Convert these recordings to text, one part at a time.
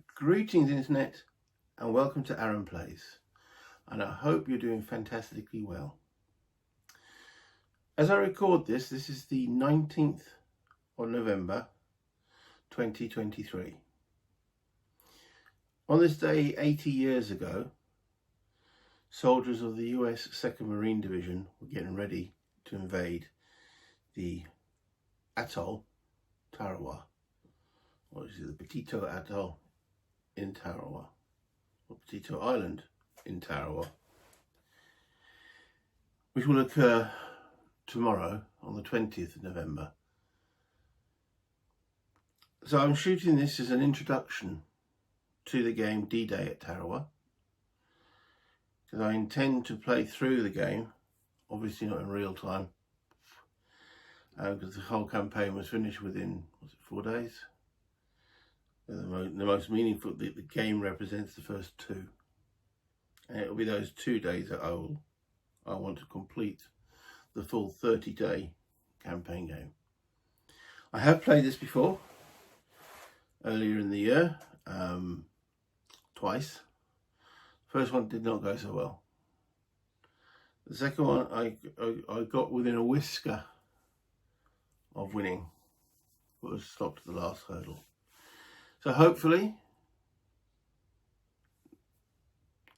Greetings internet and welcome to Aaron Plays, and I hope you're doing fantastically well. As I record this is the 19th of November 2023. On this day 80 years ago, soldiers of the US 2nd Marine Division were getting ready to invade the atoll Tarawa, or is it the Petito Atoll in Tarawa, or Petito Island in Tarawa, which will occur tomorrow on the 20th of November. So I'm shooting this as an introduction to the game D-Day at Tarawa, because I intend to play through the game, obviously not in real time, because the whole campaign was finished within, 4 days? The most meaningful, the game represents the first 2. And it'll be those 2 days that I want to complete the full 30-day campaign game. I have played this before, earlier in the year, twice. First one did not go so well. The second one, I got within a whisker of winning, but was stopped at the last hurdle. So hopefully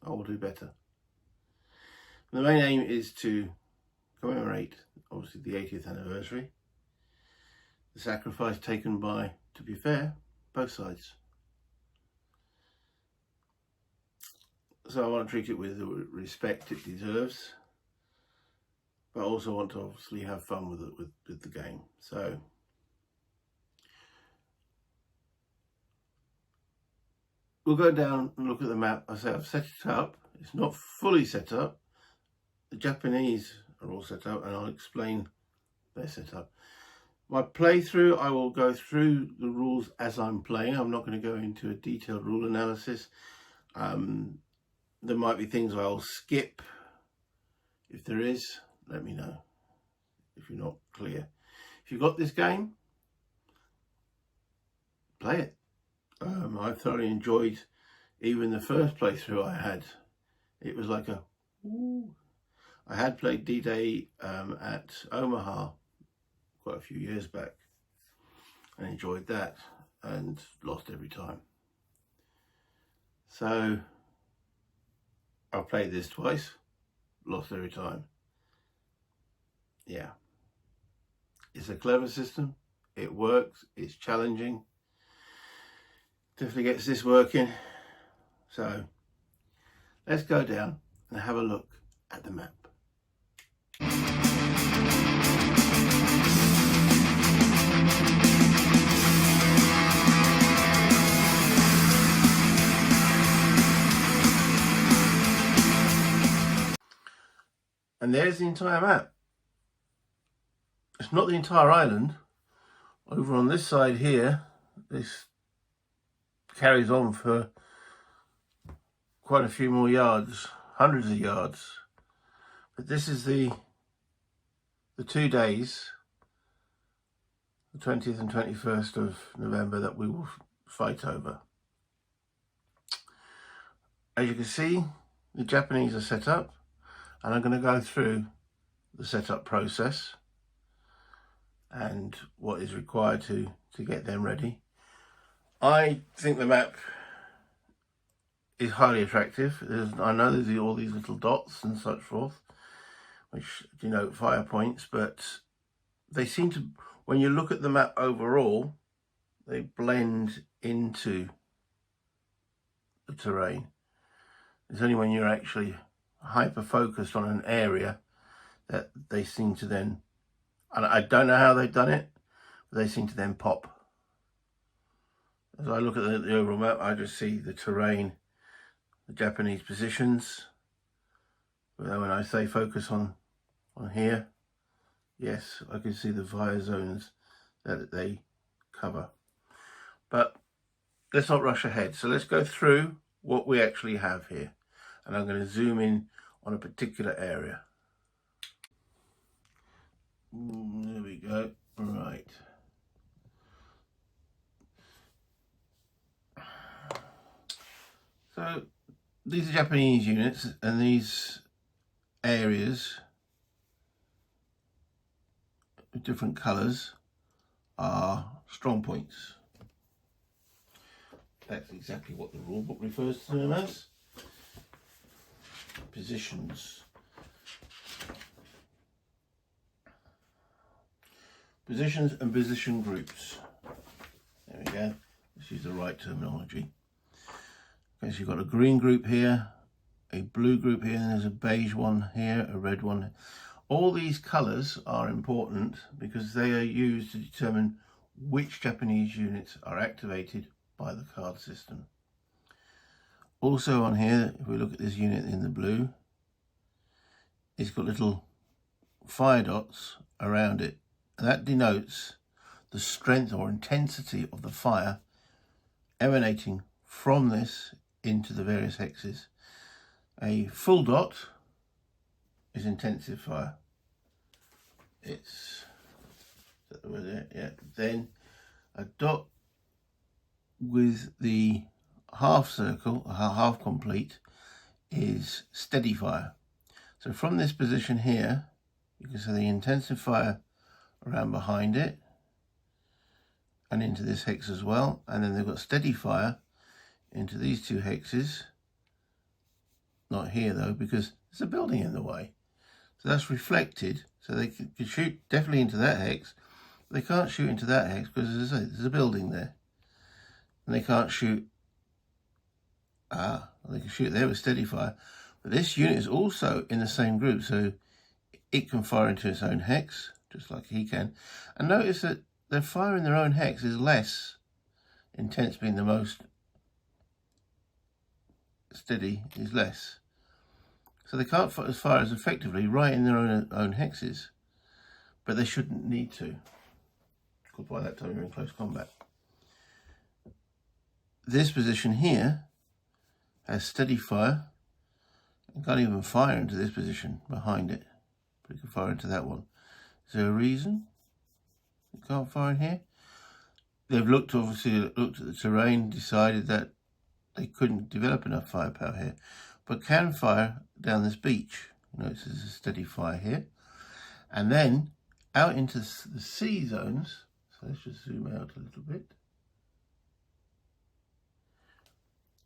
I will do better. The main aim is to commemorate, obviously, the 80th anniversary, the sacrifice taken by, to be fair, both sides. So I want to treat it with the respect it deserves, but I also want to obviously have fun with the game. So we'll go down and look at the map. I say I've set it up. It's not fully set up. The Japanese are all set up, and I'll explain their setup. My playthrough, I will go through the rules as I'm playing. I'm not going to go into a detailed rule analysis. There might be things I'll skip. If there is, let me know if you're not clear. If you've got this game, play it. I thoroughly enjoyed even the first playthrough I had. It was like a, ooh. I had played D-Day at Omaha quite a few years back and enjoyed that and lost every time. So I've played this twice, lost every time. Yeah, it's a clever system. It works. It's challenging. Definitely gets this working. So let's go down and have a look at the map. And there's the entire map. It's not the entire island. Over on this side here, this carries on for quite a few more yards, hundreds of yards. But this is the 2 days, the 20th and 21st of November, that we will fight over. As you can see, the Japanese are set up, and I'm going to go through the setup process and what is required to get them ready. I think the map is highly attractive. I know there's all these little dots and such forth, which denote fire points, but they seem to, when you look at the map overall, they blend into the terrain. It's only when you're actually hyper-focused on an area that they seem to then, and I don't know how they've done it, but they seem to then pop. As I look at the overall map, I just see the terrain, the Japanese positions. But when I say focus on here, yes, I can see the fire zones that they cover. But let's not rush ahead. So let's go through what we actually have here. And I'm going to zoom in on a particular area. There we go. Right. So these are Japanese units, and these areas with different colours are strong points. That's exactly what the rule book refers to them as. Positions. Positions and position groups. There we go. Let's use the right terminology. Okay, so you've got a green group here, a blue group here, and there's a beige one here, a red one. All these colours are important because they are used to determine which Japanese units are activated by the card system. Also on here, if we look at this unit in the blue, it's got little fire dots around it, and that denotes the strength or intensity of the fire emanating from this into the various hexes. A full dot is intensive fire. Is that the word there? Yeah. Then a dot with the half circle, half complete, is steady fire. So from this position here, you can see the intensive fire around behind it and into this hex as well, and then they've got steady fire into these two hexes. Not here though, because there's a building in the way. So that's reflected, so they can shoot definitely into that hex. They can't shoot into that hex because there's a building there. And they can't shoot, they can shoot there with steady fire. But this unit is also in the same group, so it can fire into its own hex, just like he can. And notice that their fire in their own hex is less intense, being the most steady is less. So they can't fire as effectively right in their own hexes, but they shouldn't need to, because by that time you're in close combat. This position here has steady fire. You can't even fire into this position behind it, but you can fire into that one. Is there a reason you can't fire in here? They've obviously looked at the terrain, decided that they couldn't develop enough firepower here, but can fire down this beach. Notice there's a steady fire here. And then out into the sea zones, so let's just zoom out a little bit.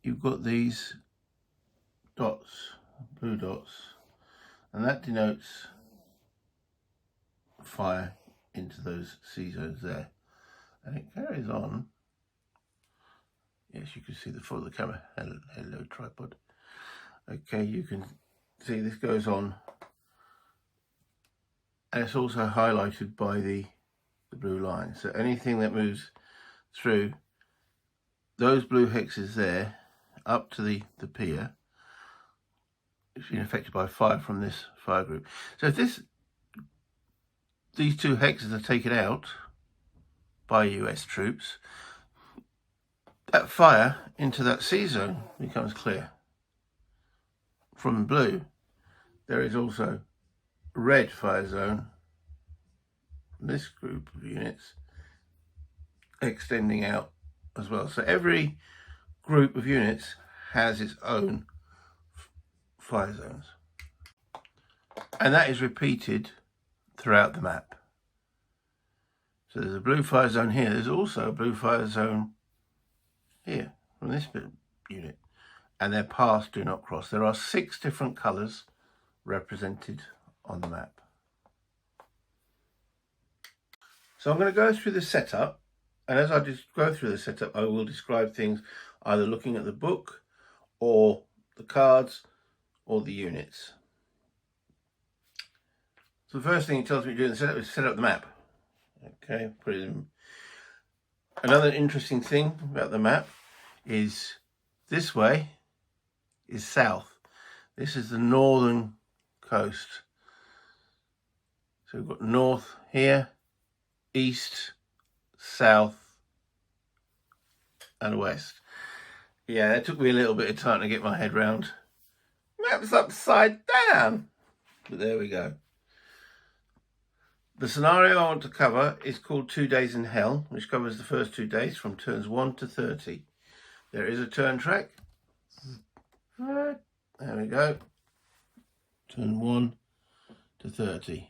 You've got these dots, blue dots, and that denotes fire into those sea zones there. And it carries on. Yes, you can see the front of the camera. Hello, tripod. Okay, you can see this goes on, and it's also highlighted by the blue line. So anything that moves through those blue hexes there up to the pier is being affected by fire from this fire group. So if these two hexes are taken out by US troops, that fire into that sea zone becomes clear. From blue, there is also a red fire zone from this group of units extending out as well. So every group of units has its own fire zones, and that is repeated throughout the map. So there's a blue fire zone here. There's also a blue fire zone here from this unit, and their paths do not cross. There are 6 different colours represented on the map. So I'm going to go through the setup, and as I just go through the setup, I will describe things either looking at the book or the cards or the units. So the first thing it tells me to do in the setup is set up the map. Okay, put it in. Another interesting thing about the map is this way is south. This is the northern coast. So we've got north here, east, south, and west. Yeah, it took me a little bit of time to get my head round. Map's upside down, but there we go. The scenario I want to cover is called 2 Days in Hell, which covers the first 2 days from turns 1 to 30. There is a turn track, There we go. Turn 1 to 30.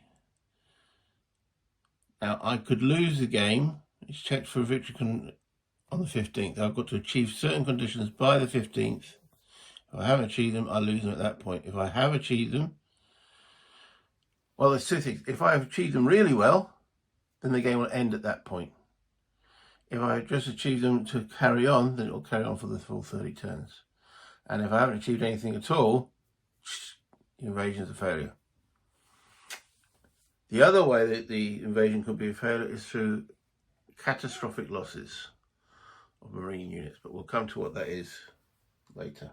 Now I could lose the game. It's checked for a victory on the 15th. I've got to achieve certain conditions by the 15th. If I haven't achieved them, I lose them at that point. If I have achieved them, well, there's two things. If I have achieved them really well, then the game will end at that point. If I just achieved them to carry on, then it will carry on for the full 30 turns. And if I haven't achieved anything at all, the invasion is a failure. The other way that the invasion could be a failure is through catastrophic losses of marine units, but we'll come to what that is later.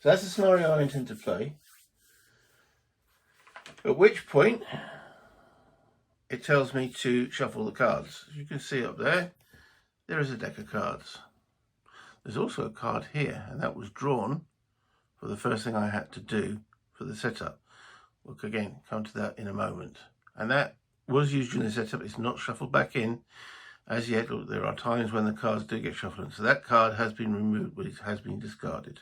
So that's the scenario I intend to play. At which point it tells me to shuffle the cards. As you can see up there, there is a deck of cards. There's also a card here, and that was drawn for the first thing I had to do for the setup. We'll again come to that in a moment. And that was used during the setup. It's not shuffled back in as yet. There are times when the cards do get shuffled in. So that card has been removed, but it has been discarded.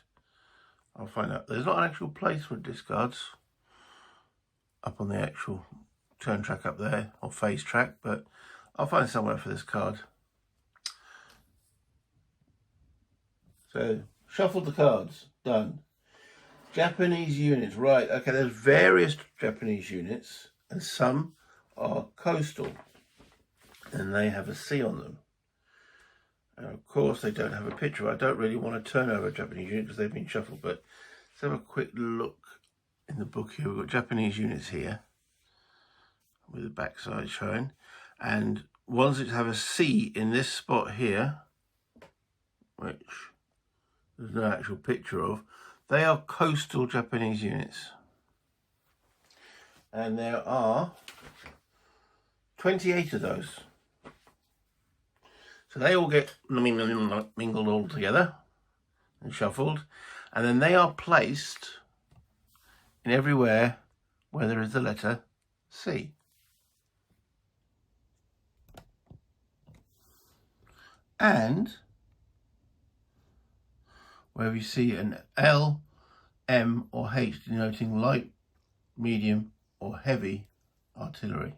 I'll find out. There's not an actual place for discards up on the actual turn track up there, or phase track, but I'll find somewhere for this card. So, shuffled the cards, done. Japanese units, right, okay, there's various Japanese units, and some are coastal, and they have a C on them. And of course, they don't have a picture. I don't really want to turn over a Japanese unit because they've been shuffled, but let's have a quick look in the book here. We've got Japanese units here, with the backside showing, and ones that have a C in this spot here, which there's no actual picture of, they are coastal Japanese units. And there are 28 of those. So they all get mingled all together and shuffled, and then they are placed in everywhere where there is the letter C. And where we see an L, M or H denoting light, medium or heavy artillery.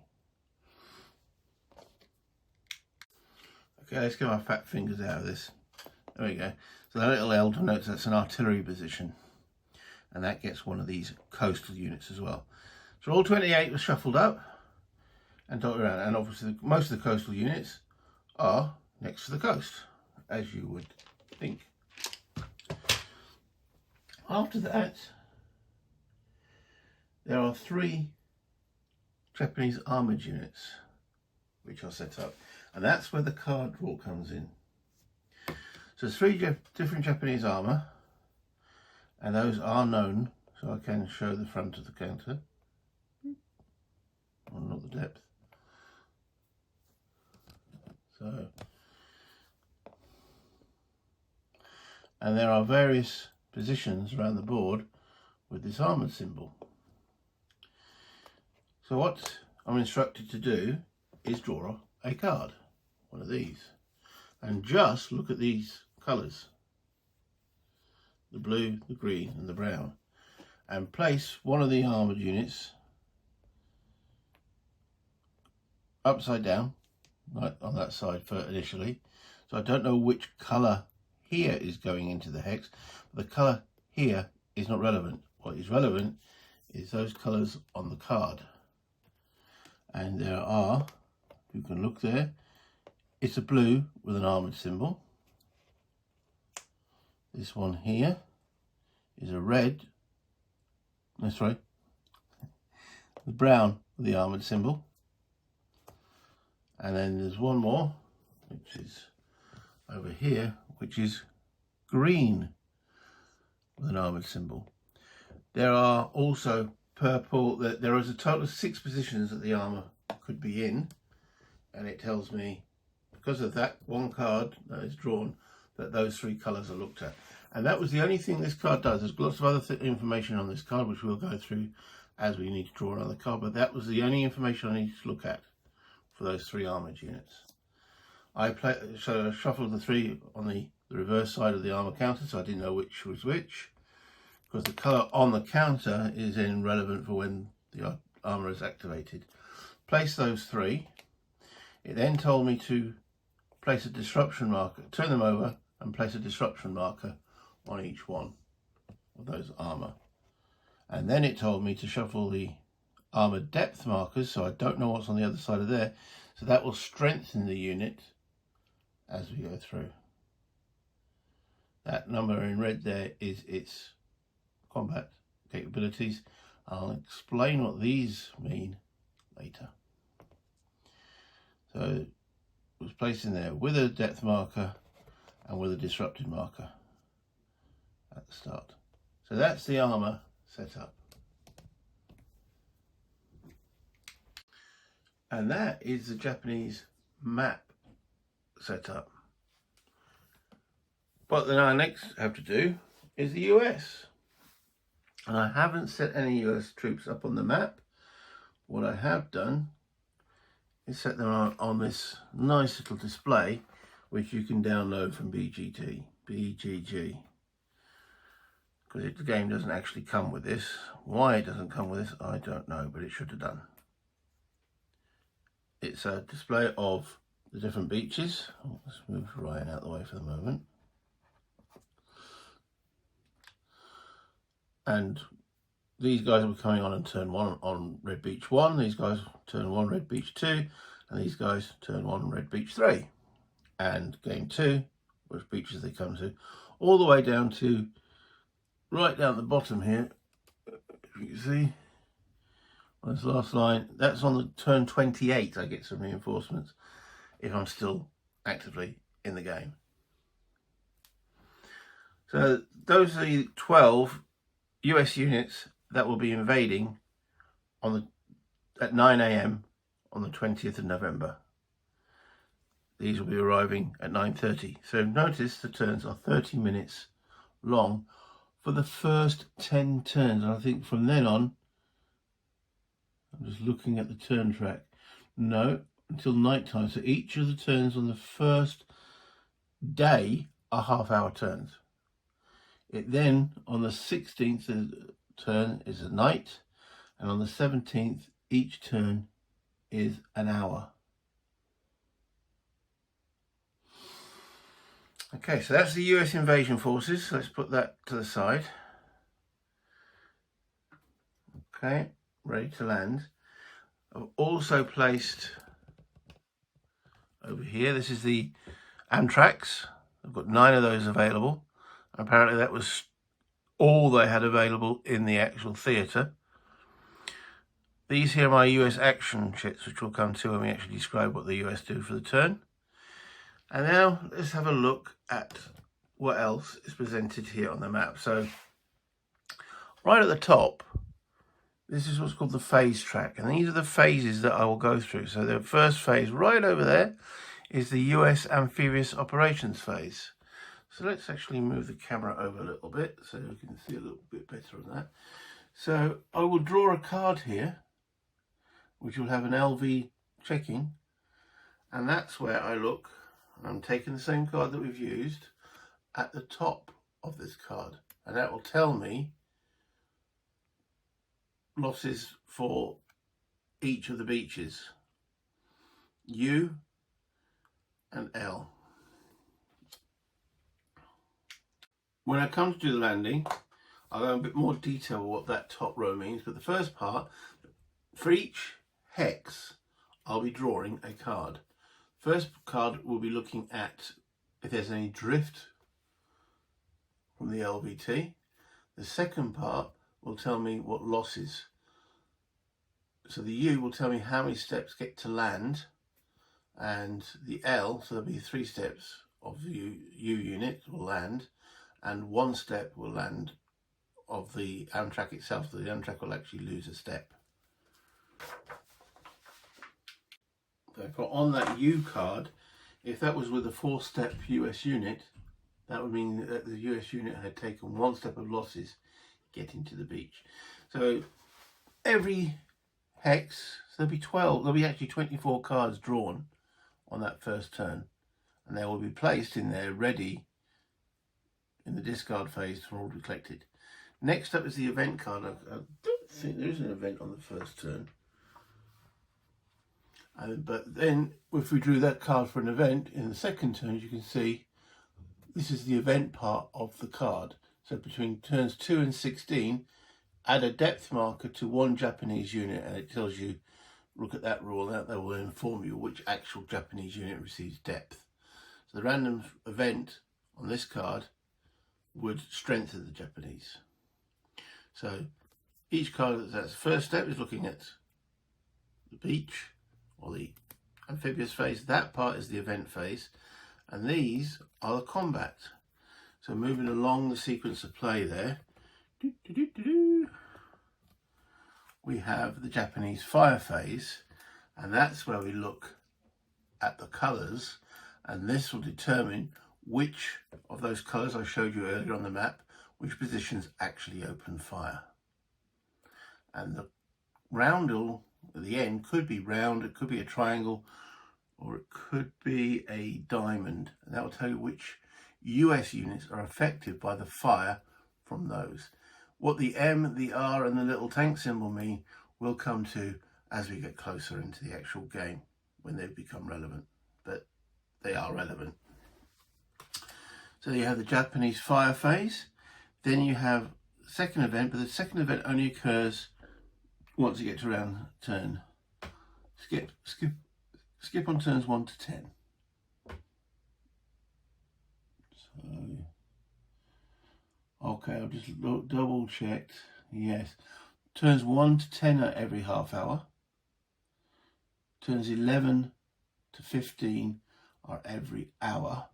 Okay, let's get our fat fingers out of this. There we go. So that little L denotes that's an artillery position, and that gets one of these coastal units as well. So all 28 were shuffled up and dotted around, and obviously most of the coastal units are next to the coast, as you would think. After that, there are 3 Japanese armoured units which are set up, and that's where the card draw comes in. So there's 3 different Japanese armour, and those are known, so I can show the front of the counter, or not the depth. So, and there are various positions around the board with this armoured symbol. So what I'm instructed to do is draw a card, one of these, and just look at these colours, the blue, the green and the brown, and place one of the armoured units upside down, right on that side for initially. So I don't know which colour here is going into the hex, but the colour here is not relevant. What is relevant is those colours on the card. And there are, you can look there, it's a blue with an armoured symbol. This one here is a red, that's right, the brown with the armoured symbol. And then there's one more, which is over here, which is green with an armoured symbol. There are also purple, there is a total of 6 positions that the armour could be in, and it tells me, because of that one card that is drawn, that those 3 colours are looked at. And that was the only thing this card does. There's lots of other information on this card, which we'll go through as we need to draw another card, but that was the only information I needed to look at for those 3 armoured units. So I shuffled the 3 on the reverse side of the armour counter, so I didn't know which was which. because the colour on the counter is then relevant for when the armour is activated. Place those 3. It then told me to place a disruption marker, turn them over and place a disruption marker on each one of those armour. And then it told me to shuffle the armour depth markers, so I don't know what's on the other side of there. So that will strengthen the unit as we go through. That number in red there is its combat capabilities. I'll explain what these mean later. So it was placed in there with a depth marker and with a disrupted marker at the start. So that's the armour set up. And that is the Japanese map set up. What then I next have to do is the US. And I haven't set any US troops up on the map. What I have done is set them on this nice little display, which you can download from BGG. Because the game doesn't actually come with this. Why it doesn't come with this, I don't know, but it should have done. It's a display of the different beaches. Let's move Ryan out of the way for the moment. And these guys will be coming on in turn 1 on Red Beach 1. These guys turn 1 Red Beach 2. And these guys turn 1 Red Beach 3. And game 2, which beaches they come to, all the way down to right down the bottom here. If you can see, on this last line, that's on the turn 28. I get some reinforcements if I'm still actively in the game. So those are the 12 US units that will be invading at 9 AM on the 20th of November. These will be arriving at 9:30. So notice the turns are 30 minutes long for the first 10 turns. And I think from then on, I'm just looking at the turn track. No, until night time. So each of the turns on the first day are half-hour turns. It then, on the 16th turn is a night, and on the 17th, each turn is an hour. Okay, so that's the US invasion forces. Let's put that to the side. Okay, ready to land. I've also placed over here, this is the Amtraks. I've got 9 of those available. Apparently that was all they had available in the actual theatre. These here are my US action ships, which we'll come to when we actually describe what the US do for the turn. And now let's have a look at what else is presented here on the map. So right at the top, this is what's called the phase track. And these are the phases that I will go through. So the first phase right over there is the US amphibious operations phase. So let's actually move the camera over a little bit so we can see a little bit better on that. So I will draw a card here, which will have an LV checking. And that's where I look. I'm taking the same card that we've used at the top of this card. And that will tell me losses for each of the beaches, U and L. When I come to do the landing, I'll go in a bit more detail what that top row means. But the first part, for each hex, I'll be drawing a card. First card will be looking at if there's any drift from the LVT. The second part will tell me what losses. So the U will tell me how many steps get to land, and the L, so there'll be 3 steps of the U unit will land, and 1 step will land of the Amtrak itself, so the Amtrak will actually lose a step. Therefore, on that U card, if that was with a 4-step US unit, that would mean that the US unit had taken 1 step of losses getting to the beach. So every hex, so there'll be 12, there'll be actually 24 cards drawn on that first turn, and they will be placed in there ready in the discard phase for all to be collected. Next up is the event card. I don't think there is an event on the first turn. But then if we drew that card for an event in the second turn, you can see this is the event part of the card. So between turns 2 and 16, add a depth marker to one Japanese unit, and it tells you, look at that rule, that will inform you which actual Japanese unit receives depth. So the random event on this card would strengthen the Japanese. So each card, that's the first step, is looking at the beach or the amphibious phase. That part is the event phase, and these are the combat. So moving along the sequence of play there, we have the Japanese fire phase, and that's where we look at the colours, and this will determine which of those colours I showed you earlier on the map, which positions actually open fire. And the roundel at the end could be round, it could be a triangle, or it could be a diamond, and that will tell you which US units are affected by the fire from those. What the M, the R and the little tank symbol mean we'll come to as we get closer into the actual game, when they become relevant, but they are relevant. So you have the Japanese fire phase, then you have the second event, but the second event only occurs once you get to round turn. Skip on turns 1 to 10. So, okay, I've just double checked. Yes, turns 1 to 10 are every half hour. Turns 11 to 15 are every hour.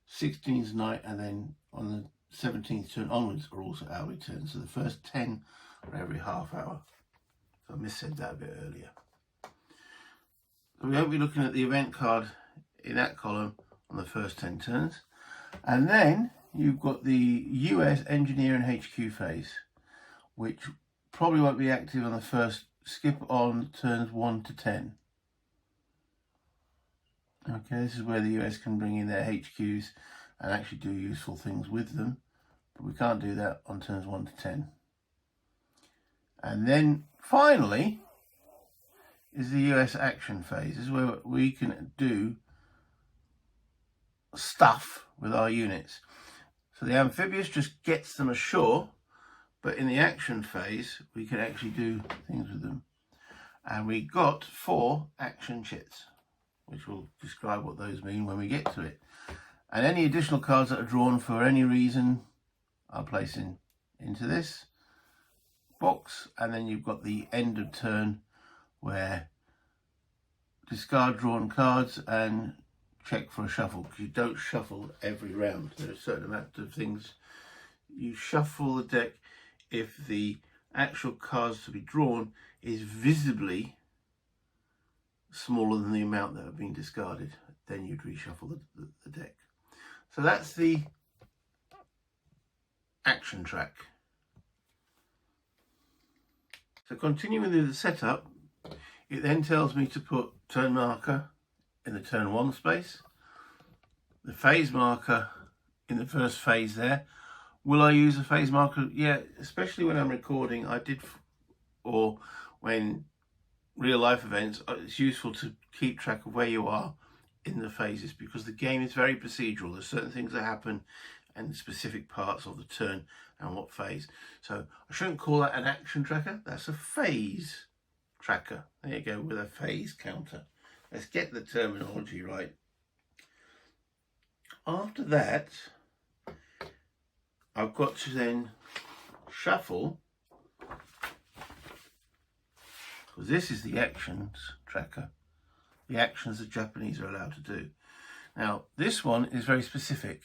16 is night, and then on the 17th turn onwards are also hourly turns. So the first 10 are every half hour. So I missaid that a bit earlier. So we won't be looking at the event card in that column on the first 10 turns. And then you've got the US engineer and HQ phase, which probably won't be active on the first. Skip on turns 1 to 10. Okay, this is where the US can bring in their HQs and actually do useful things with them, but we can't do that on turns 1 to 10. And then finally is the US action phase. This is where we can do stuff with our units. So the amphibious just gets them ashore, but in the action phase we can actually do things with them. And we got 4 action chits, which will describe what those mean when we get to it. And any additional cards that are drawn for any reason I'll place into this box. And then you've got the end of turn, where discard drawn cards and check for a shuffle, because you don't shuffle every round. There are a certain amount of things you shuffle the deck if the actual cards to be drawn is visibly smaller than the amount that have been discarded. Then you'd reshuffle the deck. So that's the action track. So continuing with the setup, it then tells me to put turn marker in the turn 1 space, the phase marker in the first phase there. Will I use a phase marker? Yeah, especially when I'm recording, or when real life events, it's useful to keep track of where you are in the phases, because the game is very procedural. There's certain things that happen in specific parts of the turn and what phase. So I shouldn't call that an action tracker, that's a phase tracker. There you go, with a phase counter. Let's get the terminology right. After that, I've got to then shuffle, because this is the actions tracker, the actions the Japanese are allowed to do. Now, this one is very specific.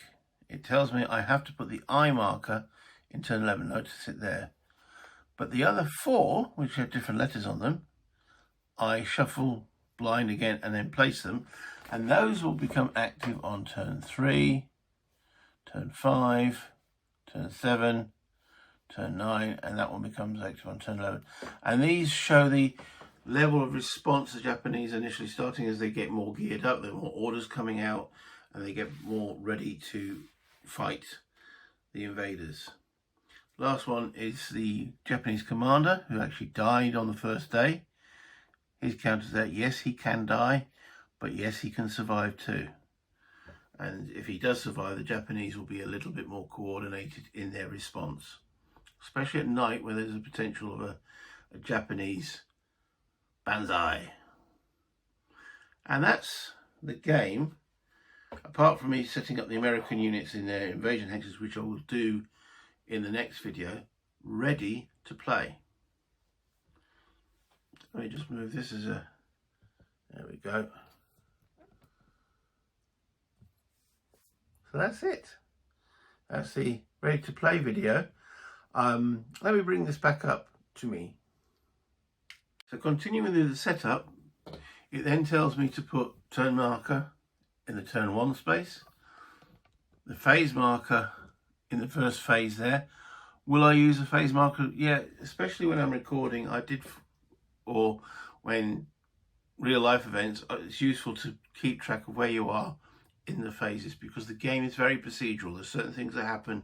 It tells me I have to put the I marker in turn 11, notice it there. But the other 4, which have different letters on them, I shuffle blind again and then place them, and those will become active on turn 3, turn 5, turn 7, turn 9, and that one becomes active on turn 11. And these show the level of response the Japanese initially starting. As they get more geared up, there are more orders coming out, and they get more ready to fight the invaders. Last one is the Japanese commander who actually died on the first day. His counter is that yes, he can die, but yes, he can survive too. And if he does survive, the Japanese will be a little bit more coordinated in their response, especially at night where there's a potential of a Japanese banzai. And that's the game, apart from me setting up the American units in their invasion hexes, which I will do in the next video, ready to play. Let me just move this as a, there we go. So that's it. That's the ready to play video. Let me bring this back up to me. So continuing with the setup, it then tells me to put turn marker in the turn 1 space, the phase marker in the first phase there. Will I use a phase marker? Yeah, especially when I'm recording, or when real life events, it's useful to keep track of where you are in the phases, because the game is very procedural. There's certain things that happen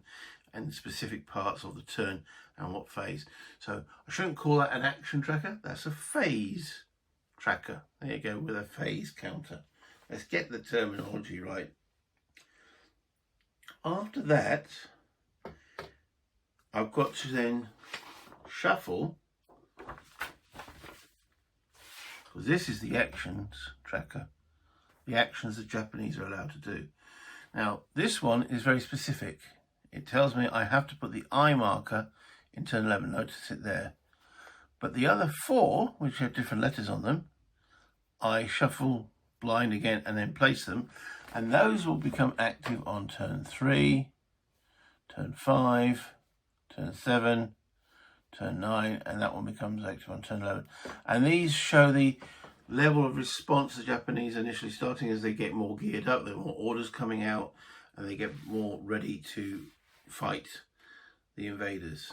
and specific parts of the turn and what phase. So I shouldn't call that an action tracker, that's a phase tracker. There you go, with a phase counter. Let's get the terminology right. After that, I've got to then shuffle, because this is the actions tracker, the actions the Japanese are allowed to do. Now, this one is very specific. It tells me I have to put the I marker in turn 11, notice it there. But the other 4, which have different letters on them, I shuffle blind again and then place them, and those will become active on turn 3, turn 5, turn 7, turn 9, and that one becomes active on turn 11. And these show the level of response the Japanese initially starting as they get more geared up, there are more orders coming out, and they get more ready to fight the invaders.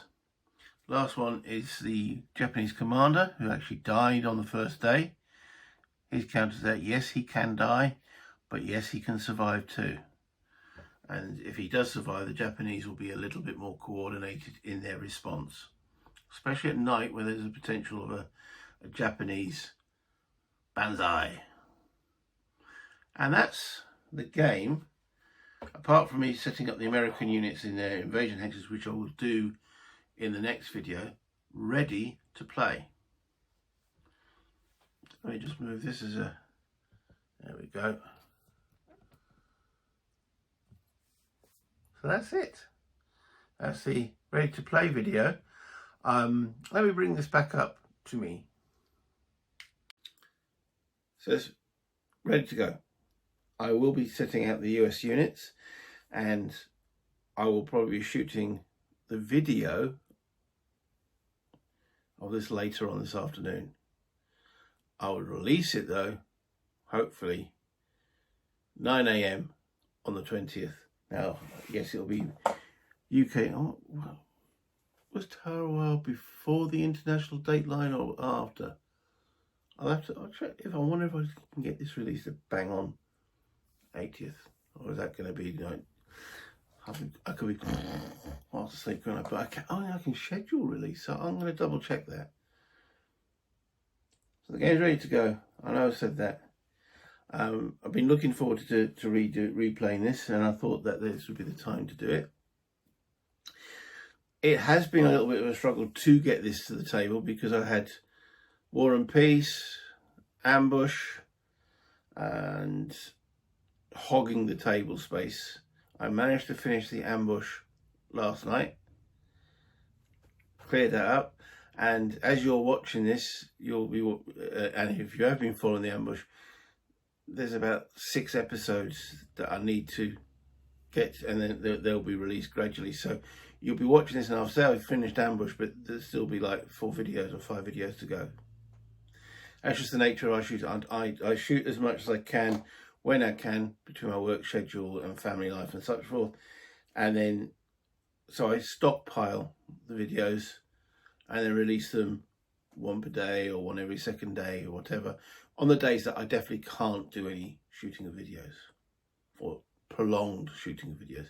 Last one is the Japanese commander who actually died on the first day. His counter is that yes, he can die, but yes, he can survive too. And if he does survive, the Japanese will be a little bit more coordinated in their response, especially at night where there's a potential of a Japanese banzai. And that's the game, apart from me setting up the American units in their invasion hexes, which I will do in the next video, ready to play. Let me just move this as a, there we go. So that's it. That's the ready to play video. Let me bring this back up to me. So it's ready to go. I will be setting out the US units, and I will probably be shooting the video of this later on this afternoon. I will release it though, hopefully 9 AM on the 20th. Now, yes, it'll be UK. Oh, was Tarawa before the international dateline or after? I'll check if I wonder if I can get this released at bang on 80th, or is that going to be like I could be fast asleep, but I can schedule release, so I'm going to double check that. So the game's ready to go. I know I said that. I've been looking forward to replaying this, and I thought that this would be the time to do it. It has been a little bit of a struggle to get this to the table because I had War and Peace, Ambush, and hogging the table space. I managed to finish the Ambush last night, cleared that up, and as you're watching this, you'll be, and if you have been following the Ambush, there's about 6 episodes that I need to get, and then they'll be released gradually. So you'll be watching this, and I'll say I've finished Ambush, but there'll still be like 4 videos or 5 videos to go. That's just the nature I shoot. I shoot as much as I can when I can between my work schedule and family life and such forth, and then so I stockpile the videos and then release them 1 per day or 1 every second day or whatever, on the days that I definitely can't do any shooting of videos or prolonged shooting of videos.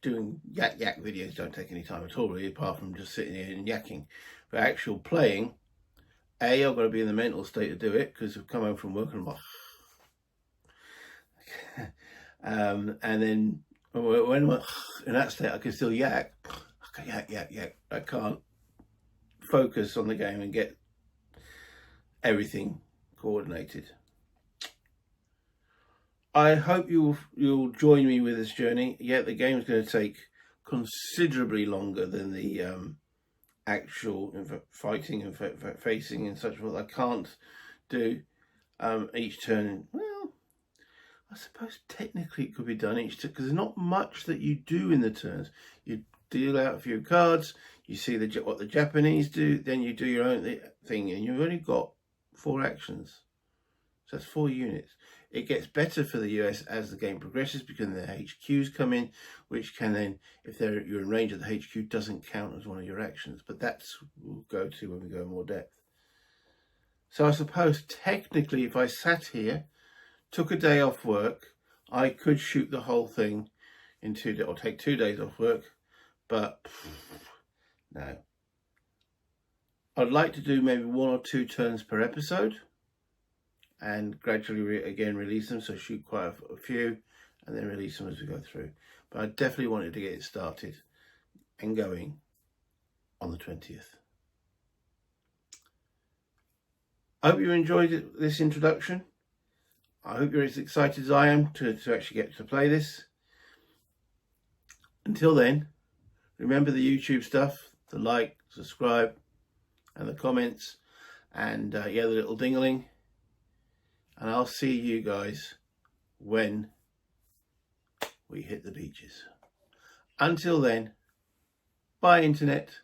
doing yak videos don't take any time at all, really, apart from just sitting here and yakking. But actual playing, I've got to be in the mental state to do it, because I've come home from work and I'm like, and then when I'm in that state, I can still yak. I can yak. I can't focus on the game and get everything coordinated. I hope you'll join me with this journey. Yeah, the game's going to take considerably longer than the actual fighting and facing and such. What I can't do each turn. Well, I suppose technically it could be done each turn, because there's not much that you do in the turns. You deal out a few cards, you see what the Japanese do, then you do your own thing, and you've only got 4 actions. So that's 4 units. It gets better for the US as the game progresses, because the HQs come in, which can then, if you're in range of the HQ, doesn't count as one of your actions. But that's we'll go to when we go in more depth. So I suppose technically, if I sat here, took a day off work, I could shoot the whole thing in 2 days, or take 2 days off work. But no. I'd like to do maybe 1 or 2 turns per episode, and gradually again release them. So shoot quite a few and then release them as we go through. But I definitely wanted to get it started and going on the 20th. I hope you enjoyed this introduction. I hope you're as excited as I am to actually get to play this. Until then, remember the YouTube stuff, the like, subscribe, and the comments, and the little dingling. And I'll see you guys when we hit the beaches. Until then, bye internet.